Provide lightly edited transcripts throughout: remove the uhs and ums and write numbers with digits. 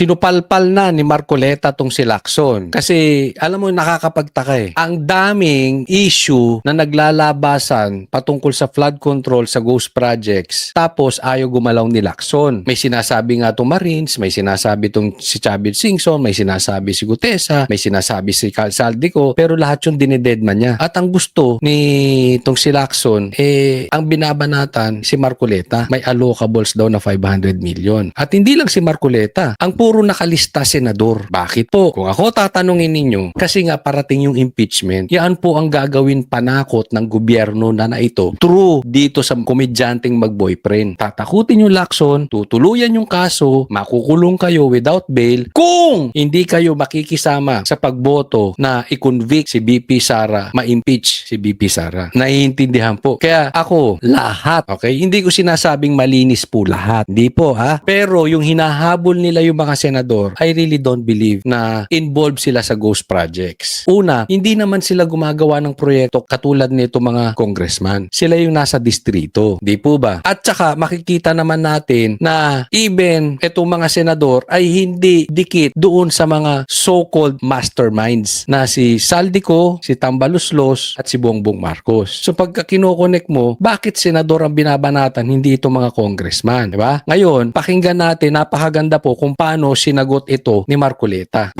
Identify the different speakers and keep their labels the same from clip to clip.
Speaker 1: tinupalpal na ni Marcoleta tong si Lacson. Kasi alam mo, nakakapagtaka eh. Ang daming issue na naglalabasan patungkol sa flood control sa ghost projects. Tapos ayaw gumalaw ni Lacson. May sinasabi nga itong Marines, may sinasabi itong si Chavit Singson, may sinasabi si Gutesa, may sinasabi si Saldico, pero lahat yung dinededman niya. At ang gusto ni itong si Lacson, ang binabanatan si Marcoleta. May allocables daw na 500 million. At hindi lang si Marcoleta, ang puro nakalista senador. Bakit po? Kung ako tatanungin ninyo, kasi nga parating yung impeachment, yan po ang gagawin panakot ng gobyerno na ito true dito sa komedyanteng mag-boyfriend. Tatakutin yung Lacson, tutuluyan yung kaso, makukulong kayo without bail kung hindi kayo makikisama sa pagboto na i-convict si BP Sara, ma-impeach si BP Sara. Naiintindihan po. Kaya ako, lahat, okay? Hindi ko sinasabing malinis po lahat. Hindi po, ha? Pero yung hinahabol nila yung mga senador, I really don't believe na involved sila sa ghost projects. Una, hindi naman sila gumagawa ng proyekto katulad nito mga congressman. Sila yung nasa distrito. Di po ba? At saka makikita naman natin na even itong mga senador ay hindi dikit doon sa mga so-called masterminds na si Saldico, si Tambaluslos at si Bongbong Marcos. So pagka kinokonek mo, bakit senador ang binabanatan, hindi ito mga congressman? Diba? Ngayon, pakinggan natin, napakaganda po kung paano sinagot ito ni Marcoleta.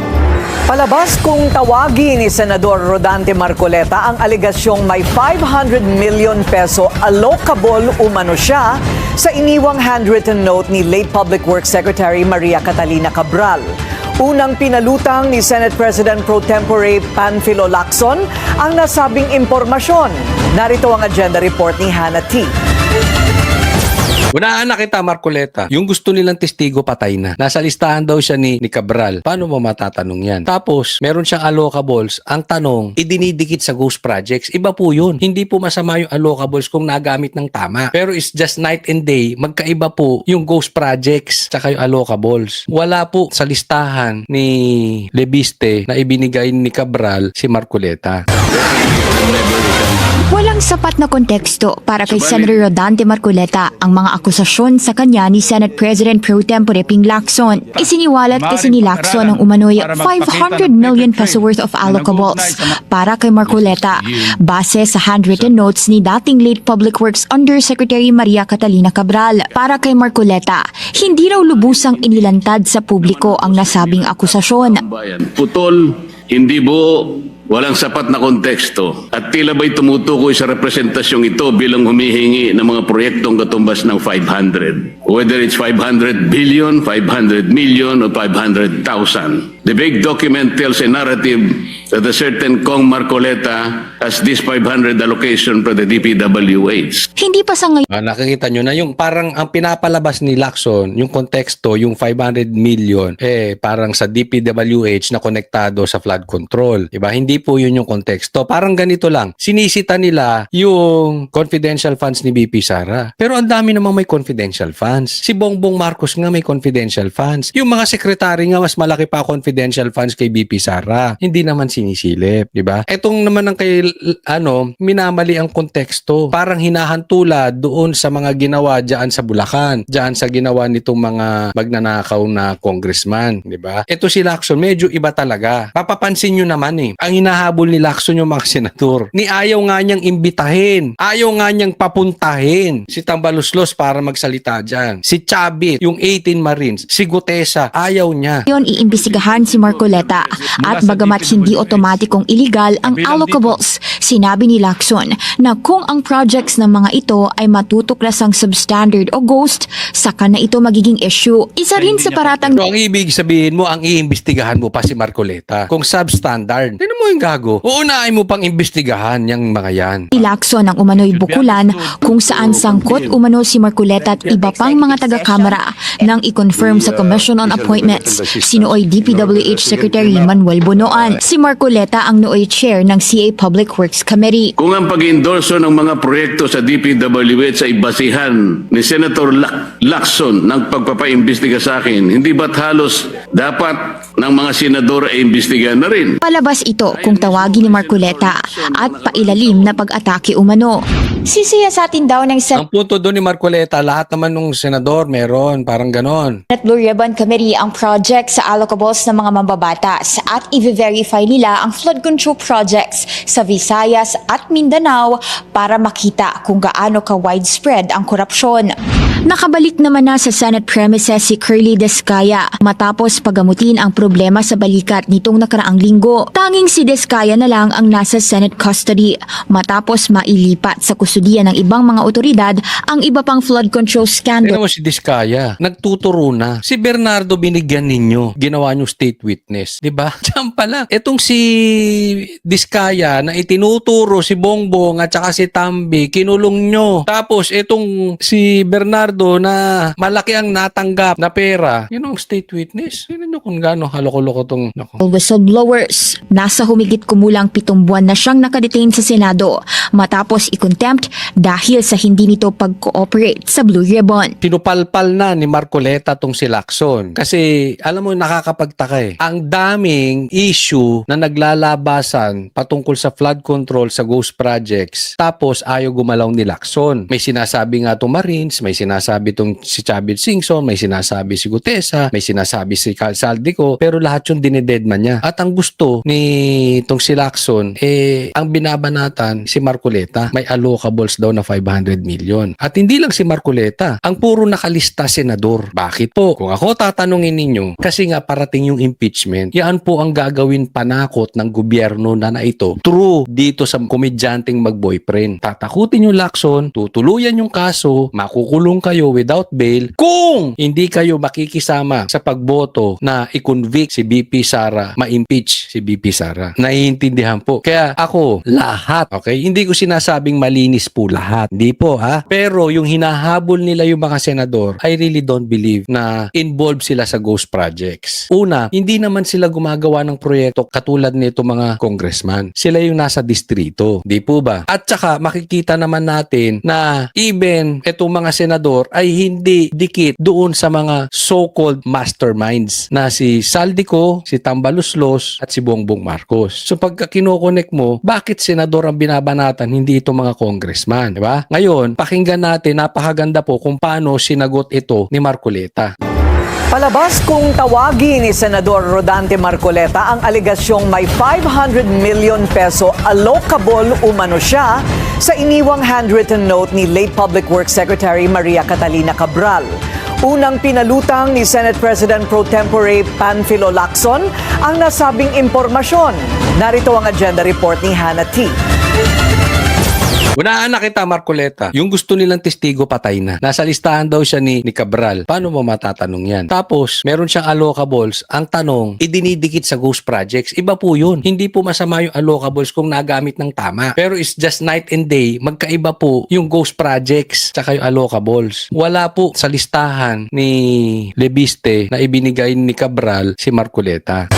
Speaker 2: Palabas kung tawagin ni Senador Rodante Marcoleta ang aligasyong may 500 million peso allocable umano siya sa iniwang handwritten note ni late Public Works Secretary Maria Catalina Cabral. Unang pinalutang ni Senate President Pro Tempore Panfilo Lacson ang nasabing impormasyon. Narito ang agenda report ni Hannah T.
Speaker 1: Unaan na kita, Marcoleta. Yung gusto nilang testigo, patay na. Nasa listahan daw siya ni Cabral. Paano mo matatanong yan? Tapos, meron siyang allocables. Ang tanong, idinidikit sa ghost projects. Iba po yun. Hindi po masama yung allocables kung nagamit ng tama. Pero it's just night and day. Magkaiba po yung ghost projects tsaka yung allocables. Wala po sa listahan ni Lebiste na ibinigay ni Cabral si Marcoleta.
Speaker 3: Walang sapat na konteksto para kay Senator Rodante Marcoleta ang mga akusasyon sa kanya ni Senate President Pro Tempore Ping Lacson. Isiniwalat kasi ni Lacson ang umano'y 500 million peso worth of allocables para kay Marcoleta base sa handwritten notes ni dating late Public Works Undersecretary Maria Catalina Cabral. Para kay Marcoleta, hindi raw lubusang inilantad sa publiko ang nasabing akusasyon.
Speaker 4: Putol, hindi buo, walang sapat na konteksto at tila ba'y tumutukoy sa representasyong ito bilang humihingi ng mga proyektong katumbas ng 500. Whether it's 500 billion, 500 million, or 500,000. The big document tells a narrative that a certain Kong Marcoleta has this 500 allocation for the DPWH.
Speaker 3: Hindi pa sa ngayon
Speaker 1: Nakikita nyo na yung parang ang pinapalabas ni Lacson, yung konteksto, yung 500 million, parang sa DPWH na konektado sa flood control. Diba? Hindi po yun yung konteksto. Parang ganito lang. Sinisita nila yung confidential funds ni BP Sara. Pero ang dami namang may confidential funds. Si Bongbong Marcos nga may confidential funds. Yung mga sekretary nga mas malaki pa confidential funds kay BP Sara. Hindi naman sinisilip. Diba? Etong naman ang kay, minamali ang konteksto. Parang hinahantula doon sa mga ginawa dyan sa Bulacan. Dyan sa ginawa nitong mga magnanakaw na congressman. Diba? Ito si Lacson, medyo iba talaga. Papapansin nyo naman ang hinahabol ni Lacson yung mga senador. Ni ayaw nga niyang imbitahin. Ayaw nga niyang papuntahin si Tambaluslos para magsalita dyan. Si Chavit, yung 18 Marines. Si Gutesa, ayaw niya.
Speaker 3: iimbestigahan si Marcoleta at bagamat hindi otomatikong iligal ang allocables, sinabi ni Lacson na kung ang projects ng mga ito ay matutuklasang substandard o ghost, saka na ito magiging issue. Isa rin sa paratang
Speaker 1: So, ang ibig sabihin mo, ang iimbestigahan mo pa si Marcoleta. Kung substandard, tinan mo yung gago. Uunahin mo pang imbestigahan yung mga yan.
Speaker 3: ni Lacson ang umano'y bukulan kung saan sangkot umano si Marcoleta at iba pang mga taga-kamara nang i-confirm sa Commission on Appointments si nooy DPWH Secretary Manuel Bonoan. Si Marcoleta ang nooy chair ng CA Public Works Committee.
Speaker 4: Kung ang pag-endorso ng mga proyekto sa DPWH ay basihan ni Senator Lacson ng pagpapaimbestiga sa akin, hindi ba't halos dapat ng mga senador ay imbestigahan na rin?
Speaker 3: Palabas ito kung tawagin ni Marcoleta at pailalim na pag-atake umano. Sisiyasatin daw ng Senate
Speaker 1: Ang punto doon ni Marcoleta, lahat naman ng senador meron, parang ganon.
Speaker 3: Blue Ribbon Committee ang project sa allocables ng mga mambabatas at i-verify nila ang flood control projects sa Visayas at Mindanao para makita kung gaano ka-widespread ang korupsyon. Nakabalik naman na sa Senate premises si Curly Descaya matapos pagamutin ang problema sa balikat nitong nakaraang linggo. Tanging si Descaya na lang ang nasa Senate custody matapos mailipat sa kustudiya ng ibang mga otoridad ang iba pang flood control scandal.
Speaker 1: Tingnan mo si Diskaya, nagtuturo na. Si Bernardo binigyan ninyo, ginawa nyo state witness. Diba? Diyan pa lang. Etong si Diskaya na itinuturo si Bongbong at saka si Tambi, kinulong nyo. Tapos etong si Bernardo na malaki ang natanggap na pera, yun ang state witness. Tingnan nyo kung gaano haloko-loko tong...
Speaker 3: Whistleblowers. Nasa humigit kumulang 7 buwan na siyang nakadetain sa Senado matapos i-contempt dahil sa hindi nito pag-cooperate sa Blue Ribbon.
Speaker 1: Sinupalpal na ni Marcoleta tong si Lacson. Kasi, alam mo, nakakapagtaka eh. Ang daming issue na naglalabasan patungkol sa flood control sa ghost projects. Tapos, ayaw gumalaw ni Lacson. May sinasabi nga itong Marines, may sinasabi itong si Chavit Singson, may sinasabi si Gutesa, may sinasabi si Saldico, pero lahat yung dinededman niya. At ang gusto ni itong si Lacson, ang binabanatan si Marcoleta, may allocables daw na 500 million. At hindi lang si Marcoleta, ang puro nakalista senador. Bakit po? Kung ako tatanungin ninyo, kasi nga parating yung impeachment, yan po ang gagawin panakot ng gobyerno na ito true dito sa komedyanteng mag-boyfriend. Tatakutin yung Lacson, tutuluyan yung kaso, makukulong kayo without bail kung hindi kayo makikisama sa pagboto na i-convict si BP Sara, ma-impeach si BP Sara. Naiintindihan po. Kaya ako, lahat, okay? Hindi ko sinasabing malinis po lahat. Hindi po, ha? Pero yung hinahabol nila yung mga senador, I really don't believe na involved sila sa ghost projects. Una, hindi naman sila gumagawa ng proyekto katulad nito mga congressman. Sila yung nasa distrito. Di po ba? At saka makikita naman natin na even itong mga senador ay hindi dikit doon sa mga so-called masterminds na si Saldico, si Tambaluslos at si Bongbong Marcos. So pagka kinokonek mo, bakit senador ang binabanatan, hindi ito mga congressman? Diba? Ngayon, pakinggan natin, napakaganda po kung paano sinagot ito ni Marcoleta.
Speaker 2: Palabas kung tawagin ni Senador Rodante Marcoleta ang alegasyong may 500 million peso allocable umano siya sa iniwang handwritten note ni late Public Works Secretary Maria Catalina Cabral. Unang pinalutang ni Senate President Pro Tempore Panfilo Lacson ang nasabing impormasyon. Narito ang agenda report ni Hannah T.
Speaker 1: Unaan na kita, Marcoleta. Yung gusto nilang testigo, patay na. Nasa listahan daw siya ni Cabral. Paano mo matatanong yan? Tapos, meron siyang allocables. Ang tanong, idinidikit sa ghost projects. Iba po yun. Hindi po masama yung allocables kung nagamit ng tama. Pero it's just night and day. Magkaiba po yung ghost projects tsaka yung allocables. Wala po sa listahan ni Lebiste na ibinigay ni Cabral si Marcoleta.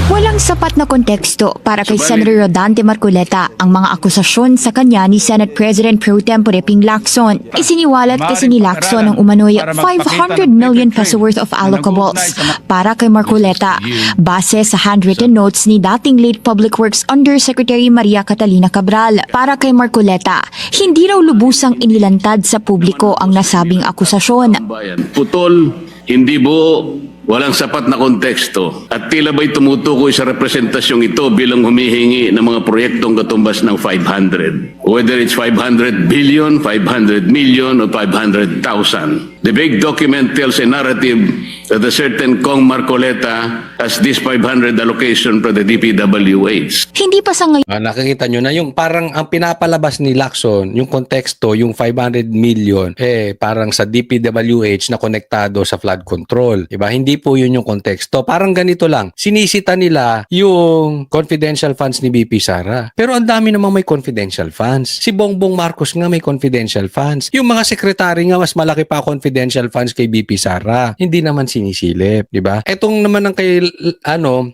Speaker 3: Walang sapat na konteksto para kay Senator Rodante Marcoleta ang mga akusasyon sa kanya ni Senate President Pro Tempore Ping Lacson. Isiniwalat kasi ni Lacson ang umano'y 500 million peso worth of allocables para kay Marcoleta base sa handwritten notes ni dating late Public Works Undersecretary Maria Catalina Cabral. Para kay Marcoleta, hindi raw lubusang inilantad sa publiko ang nasabing akusasyon.
Speaker 4: Putol, hindi buo, walang sapat na konteksto at tila ba'y tumutukoy sa representasyong ito bilang humihingi ng mga proyektong katumbas ng 500. Whether it's 500 billion, 500 million, or 500,000. The big document tells a narrative that a certain Kong Marcoleta has this 500 allocation for the DPWH.
Speaker 3: Hindi pa sa ngayon
Speaker 1: Nakikita nyo na yung parang ang pinapalabas ni Lacson, yung konteksto, yung 500 million, parang sa DPWH na konektado sa flood control. Diba? Hindi po yun yung konteksto. Parang ganito lang. Sinisita nila yung confidential funds ni BP Sara. Pero ang dami namang may confidential funds. Si Bongbong Marcos nga may confidential funds. Yung mga sekretary nga mas malaki pa confidential confidential funds kay BP Sara. Hindi naman sinisilip, di ba? Etong naman ang kay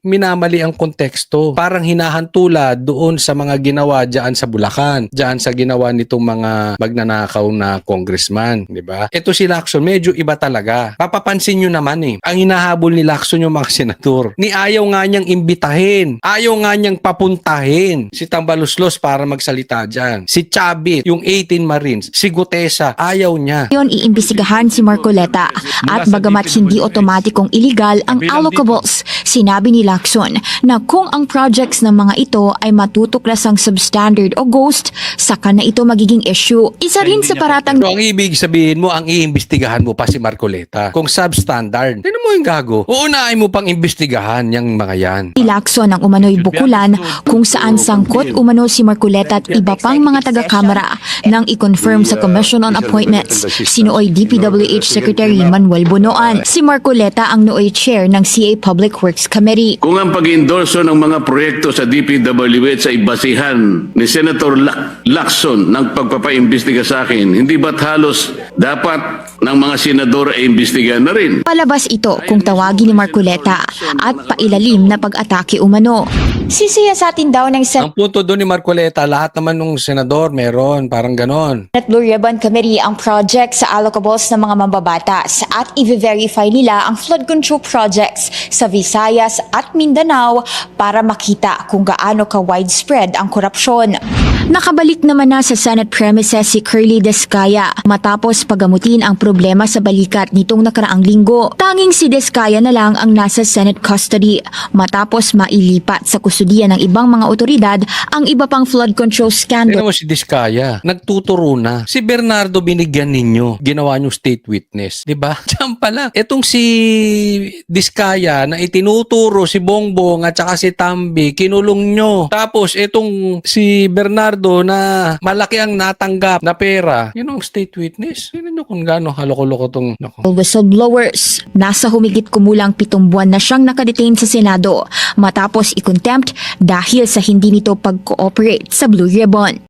Speaker 1: minamali ang konteksto. Parang hinahantula doon sa mga ginawa diyan sa Bulacan, diyan sa ginawa nitong mga magnanakaw na congressman, di ba? Ito si Lacson, medyo iba talaga. Papapansin nyo naman ang hinahabol ni Lacson yung mga senador. Ni ayaw nga niyang imbitahin, ayaw nga niyang papuntahin si Tambaluslos para magsalita diyan. Si Chavit, yung 18 Marines, si Gutesa, ayaw niya.
Speaker 3: Ngayon iimbestigahan si Marcoleta at bagamat hindi otomatikong iligal ang allocables, sinabi ni Lacson na kung ang projects ng mga ito ay matutuklasang substandard o ghost, saka na ito magiging issue. Isa rin sa paratang
Speaker 1: So ang ibig sabihin mo, ang iimbestigahan mo pa si Marcoleta. Kung substandard, tinan mo yung gago. Uunahin mo pang imbestigahan yung mga yan.
Speaker 3: ni Lacson ang umano'y bukulan kung saan sangkot umano si Marcoleta at iba pang mga taga-kamara nang i-confirm sa Commission on Appointments si nooy DPWH Secretary Manuel Bonoan. Si Marcoleta ang nooy chair ng CA Public Works Committee.
Speaker 4: Kung ang pag-endorso ng mga proyekto sa DPWH ay basihan ni Senator Lacson ng pagpapaimbestiga sa akin, hindi ba't halos dapat ng mga senador ay imbestigahan na rin?
Speaker 3: Palabas ito kung tawagin ni Marcoleta at pailalim na pag-atake umano. Sisiyasatin daw ng
Speaker 1: Ang punto doon ni Marcoleta, lahat naman ng senador meron, parang ganon.
Speaker 3: Senate Blue Ribbon Committee ang project sa allocables ng mga mambabatas at i-verify nila ang flood control projects sa Visayas at Mindanao para makita kung gaano ka-widespread ang korupsyon. Nakabalik naman na sa Senate premises si Curly Descaya matapos pagamutin ang problema sa balikat nitong nakaraang linggo. Tanging si Descaya na lang ang nasa Senate custody matapos mailipat sa kustudiya ng ibang mga otoridad ang iba pang flood control scandal.
Speaker 1: Tignan mo si Diskaya, nagtuturo na. Si Bernardo binigyan ninyo, ginawa nyo state witness. Diba? Diyan pala. Etong si Diskaya na itinuturo si Bongbong at saka si Tambi, kinulong nyo. Tapos etong si Bernardo na malaki ang natanggap na pera, yun ang state witness. Tignan nyo kung gaano haloko-loko tong...
Speaker 3: Whistleblowers. Nasa humigit kumulang 7 buwan na siyang nakadetain sa Senado matapos i-contempt dahil sa hindi nito pag-cooperate sa Blue Ribbon.